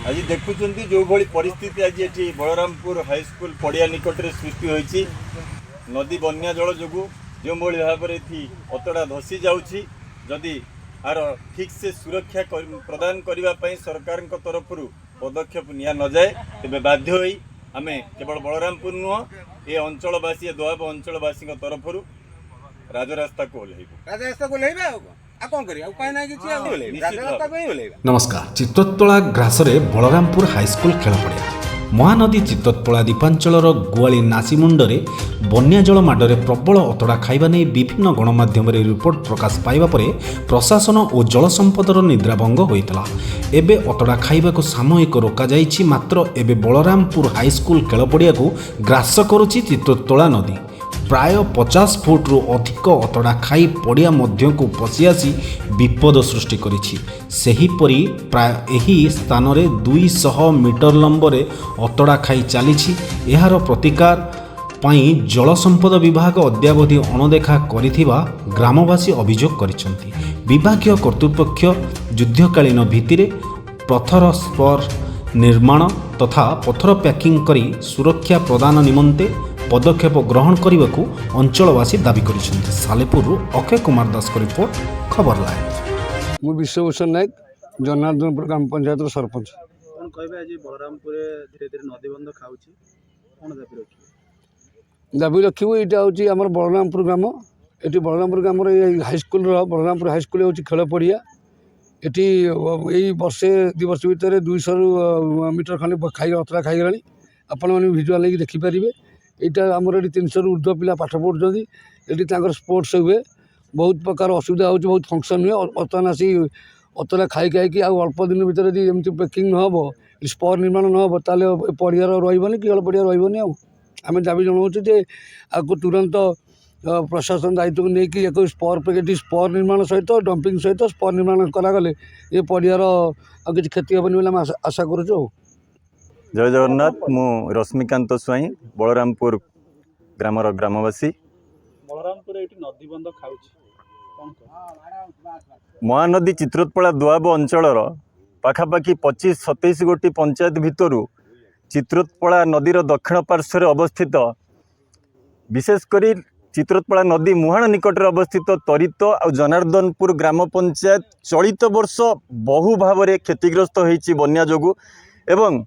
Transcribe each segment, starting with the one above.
आज देखुं जो भाई परिस्थिति आज ये बलरामपुर हाईस्कल पड़िया निकट में सृष्टि होती नदी बन्या जल जो जो भाव में अतड़ा धसी जाऊँगी जदि आर ठीक से सुरक्षा प्रदान करने सरकार तरफ पदक्षेप नि न जाए तेज बाध्य होई आमे केवल बलरामपुर नुह ये अंचलवासी दोआब अंचलवासी तरफ राजरास्ता को नमस्कार चित्तोत्तोला ग्रासरे बलरामपुर हाईस्कल खेल पड़िया महानदी चित्तोत्तोला द्वीपांचल गुआली नासीमुंडरे बन्या जल माडरे प्रबल अतड़ा खाइबा नहीं विभिन्न गणमाध्यम रिपोर्ट प्रकाश पाइबा परे प्रशासन और जल संपदर निद्राभंग होइतला। एबे अतड़ा खाइबा को सामयिक रोका जाइछि मात्र एबे बलरामपुर हाईस्कल खेल पड़िया को ग्रास करुछि चित्तोत्तोला नदी। प्राय 50 फुट रु अधिक अतड़ा खाई पड़िया मध्य को पशि आसी विपद सृष्टि करिछि। सेहीपरि प्राय एही स्थान रे 200 मीटर लंबरे अतड़ा खाई चलीछि। एहार प्रतिकार पाई जल संपद विभाग अद्यावधि अणदेखा करिथिबा ग्रामवासी अभियोग करिसंती। विभागीय कर्तृपक्ष युद्धकालीन भित्तिरे पत्थर स्पर निर्माण तथा पत्थर पैकिंग करी सुरक्षा प्रदान निमंते पदक्षेप ग्रहण करने को अंचलवासी दाबी करिसेंते। सालेपुर अक्षय कुमार दास को रिपोर्ट खबर लाइव। मु विश्वभूषण नायक जनार्दनपुर ग्राम पंचायत सरपंच। कौन कहबे आज बलरामपुर धीरे धीरे नदी बंध खाउची कौन दाबी रखिबो एटा होची हमर बलरामपुर ग्राम। एटी बलरामपुर ग्राम हाईस्कल बलरामपुर हाईस्कल होची खेल पड़िया। एटी यही वर्षे 2 वर्ष भितर 200 मीटर खंडे खाई अतरा खाई गलानी। आपण माने भिजुआल लेके देखि परिबे। यहाँ आमर ये 300 रु ऊर्ध्व पिला पाठ पढ़ुं। ये स्पोर्ट्स हुए बहुत प्रकार असुविधा हो बहुत फंक्शन हुए। बर्तमान आसी अतरा खाई खाई अल्प दिन भर जमी पैकिंग न हो स्पर निर्माण न हो ताले पड़ियार रही कि पड़िया रही आम दाबी जनाऊँ जे आपको तुरंत प्रशासन दायित्व को लेकिन एक स्पर पैकेट स्पर निर्माण सहित डंपिंग सहित स्पर निर्माण करागले ये पड़ियार किसी क्षति हेनी बोली आशा करूँ। जय जगन्नाथ मु रश्मिकांत स्वाई बलरामपुर ग्रामर ग्रामवासी। बलरामपुर एटी नदी बंध खाउची कौन महानदी चित्रोत्पला दुआब अंचलर पाखापाखि 25-27 गोटी पंचायत भितरु चित्रोत्पला नदीर दक्षिण पार्श्वर अवस्थित विशेषकर चित्रोत्पला नदी मुहाण निकट अवस्थित तरित और जनार्दनपुर ग्राम पंचायत चलित वर्ष बहु भाव में क्षतिग्रस्त होइछि बन्या जोगु एवं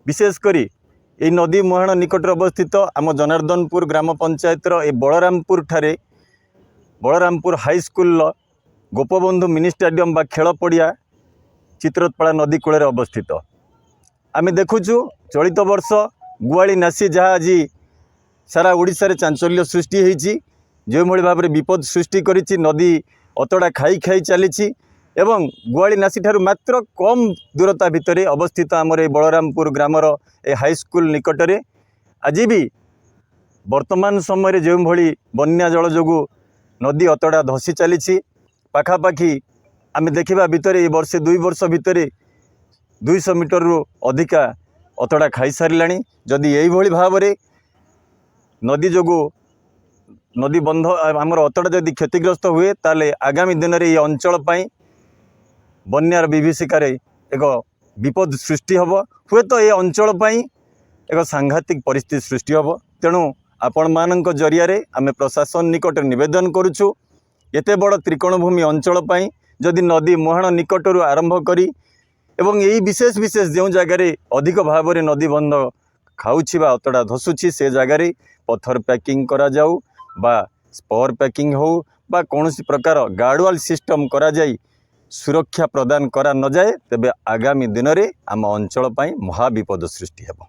विशेषकर ये नदी मुहाण निकट अवस्थित आम जनार्दनपुर ग्राम पंचायतर ए बलरामपुर ठारे Balrampur high school Gopabandhu mini stadium बा खेल पड़िया चित्रोत्पला नदी कूल अवस्थित। आम देखुचु चलित वर्ष गुआली नासी जहाँ आज सारा ओडिशा रे चांचल्य सृष्टि होइछि जो भाव में विपद सृष्टि करिछि। नदी अतड़ा खाई खाई चली एवं गुआली नासी ठारू मात्र कम दूरता भितर अवस्थित आमर बलरामपुर ग्रामर ए हाईस्कल निकट में आज भी वर्तमान समय जो भली बन्या जल जो नदी अतड़ा धसी चली पाखापाखि आम देखा भितर ये वर्षे 2 वर्ष भितर 200 मीटर रु अधिका अतड़ा खाई सारे। जदि यही भाव में नदी जो नदी बंध आमर अतड़ा जदि क्षतिग्रस्त हुए ताले आगामी दिन में ये अंचल पाई बन्यार विभीषिकार एक विपद सृष्टि हम हुए तो ये अंचल पाई एक सांघातिक परिस्थिति सृष्टि हम। तेणु आपण मान जरिया आम प्रशासन निकट निवेदन करुचु एते बड़ त्रिकोणभूमि अंचल पाई जदि नदी मुहाण निकटरू आरंभ करी एवं यही विशेष विशेष जो जगार अधिक भाव में नदी बंध खाऊँच अतड़ा धसुची से जगार पत्थर पैकिंग करा जाऊ बा स्पर पैकिंग हो बा कौन प्रकार गार्डवाल सिस्टम करा जाई सुरक्षा प्रदान करा न जाए तेबे आगामी दिन में आम अंचल पाई महाविपद सृष्टि हेबो।